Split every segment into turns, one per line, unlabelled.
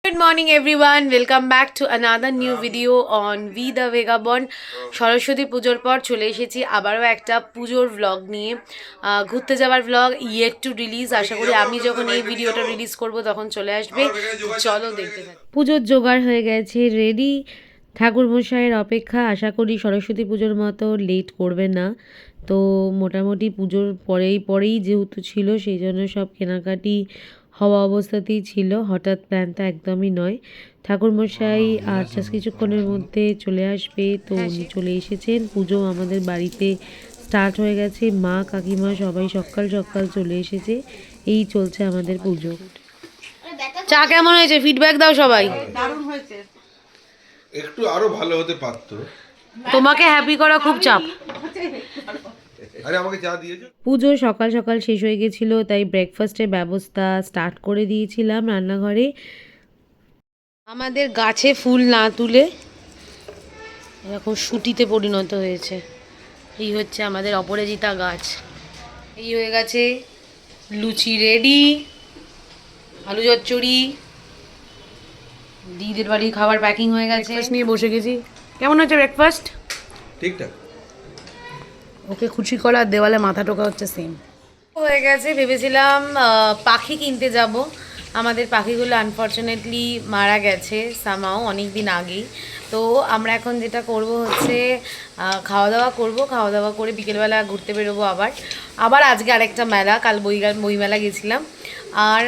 Good morning everyone, welcome back to another new video on We The Vagabond। Saraswati পুজোর পর চলে এসেছি আবারও একটা পুজোর ভ্লগ নিয়ে, ঘুরতে যাওয়ার ভ্লগ ইয়েট টু রিলিজ। আশা করি আমি যখন এই ভিডিওটা রিলিজ করব তখন চলে আসবে, চলো দেখতে থাকি। পুজোর জোগাড় হয়ে গেছে, রেডি, ঠাকুরমশাইয়ের অপেক্ষা। আশা করি সরস্বতী পুজোর মতো লেট করবে না। তো মোটামুটি পুজোর পরেই যেহেতু ছিল সেই জন্য সব কেনাকাটি হওয়া অবস্থাতেই ছিল, হঠাৎ প্ল্যানটা একদমই নয়। ঠাকুরমশাই আর জাস্ট কিছুক্ষণের মধ্যে চলে আসবে, তো উনি চলে এসেছেন। পুজো আমাদের বাড়িতে স্টার্ট হয়ে গেছে, মা কাকিমা সবাই সকাল সকাল চলে এসেছে। এই চলছে আমাদের পুজো। চা কেমন হয়েছে ফিডব্যাক দাও সবাই।
দারুণ হয়েছে,
একটু আরো ভালো হতে পারতো।
তোমাকে হ্যাপি করা খুব চাপ।
আরে আমাকে চা দিয়েছো।
পুজো সকাল সকাল শেষ হয়ে গেছিল, তাই ব্রেকফাস্টের ব্যবস্থা স্টার্ট করে দিয়েছিলাম রান্নাঘরে। আমাদের গাছে ফুল না তুলে এরকম শুটিতে পরিণত হয়েছে। এই হচ্ছে আমাদের অপরাজিতা গাছ। এই হয়ে গেছে লুচি রেডি, আলু চচ্চড়ি, দিদির বাড়ির খাবার প্যাকিং হয়ে গেছে, নিয়ে বসে গেছি। কেমন হচ্ছে ব্রেকফাস্ট?
ঠিকঠাক।
ওকে খুশি করা আর দেওয়ালে মাথা টোকা হচ্ছে সেম হয়ে গেছে। ভেবেছিলাম পাখি কিনতে যাব, আমাদের পাখিগুলো আনফর্চুনেটলি মারা গেছে সামাও অনেক দিন আগেই। তো আমরা এখন যেটা করব হচ্ছে খাওয়া দাওয়া করব, খাওয়া দাওয়া করে বিকেলবেলা ঘুরতে বেরোবো। আবার আজকে আরেকটা মেলা, কাল বইমেলা গেছিলাম। আর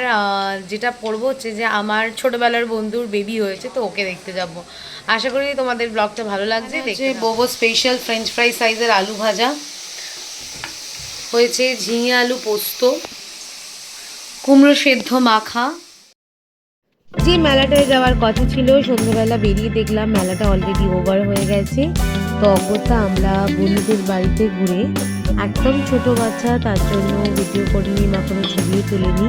যেটা পড়বো হচ্ছে যে আমার ছোটোবেলার বন্ধুর বেবি হয়েছে, তো ওকে দেখতে যাব। আশা করি তোমাদের ব্লগটা ভালো লাগছে। দেখছে বোবো স্পেশাল ফ্রেঞ্চ ফ্রাই সাইজের আলু ভাজা হয়েছে, ঝিঙে আলু পোস্ত, কুমড়ো সেদ্ধ মাখা। যে মেলাটায় যাওয়ার কথা ছিল সন্ধ্যাবেলা বেরিয়ে দেখলাম মেলাটা অলরেডি ওভার হয়ে গেছে। তো অগত্যা আমরা বন্ধুদের বাড়িতে ঘুরে, একদম ছোট বাচ্চা তার জন্য ভিডিও করিনি বা কোনো ছবিও তুলিনি।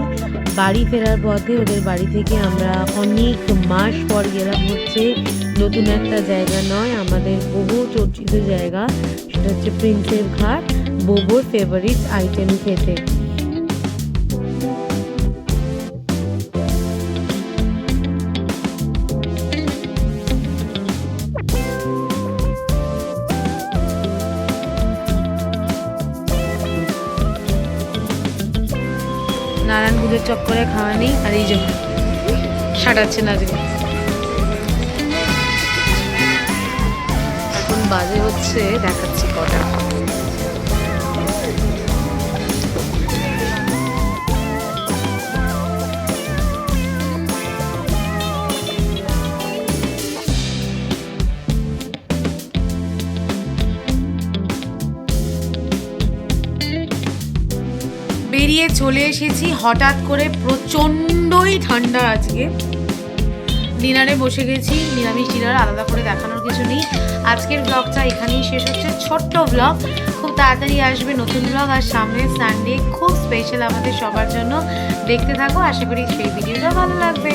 বাড়ি ফেরার পথে ওদের বাড়ি থেকে আমরা অনেক মাস পর গেলাম হচ্ছে নতুন একটা জায়গা নয়, আমাদের বহু চর্চিত জায়গা, সেটা হচ্ছে প্রিন্সেপ ঘাট, বোবোর ফেভারিট আইটেম খেতে। নারায়ণ পুজোর চক্করে খাওয়া নেই, আর এই জন্য সাটাচ্ছে না। এখন বাজে হচ্ছে, দেখাচ্ছি কটা। বেরিয়ে চলে এসেছি হঠাৎ করে, প্রচণ্ডই ঠান্ডা আজকে। ডিনারে বসে গেছি, নিরামিষ ডিনার, আলাদা করে দেখানোর কিছু নেই। আজকের ব্লগটা এখানেই শেষ হচ্ছে, ছোট্ট ব্লগ। খুব তাড়াতাড়ি আসবে নতুন ব্লগ, আর সামনে সানডে খুব স্পেশাল আমাদের সবার জন্য। দেখতে থাকো, আশা করি সেই ভিডিওটা ভালো লাগবে।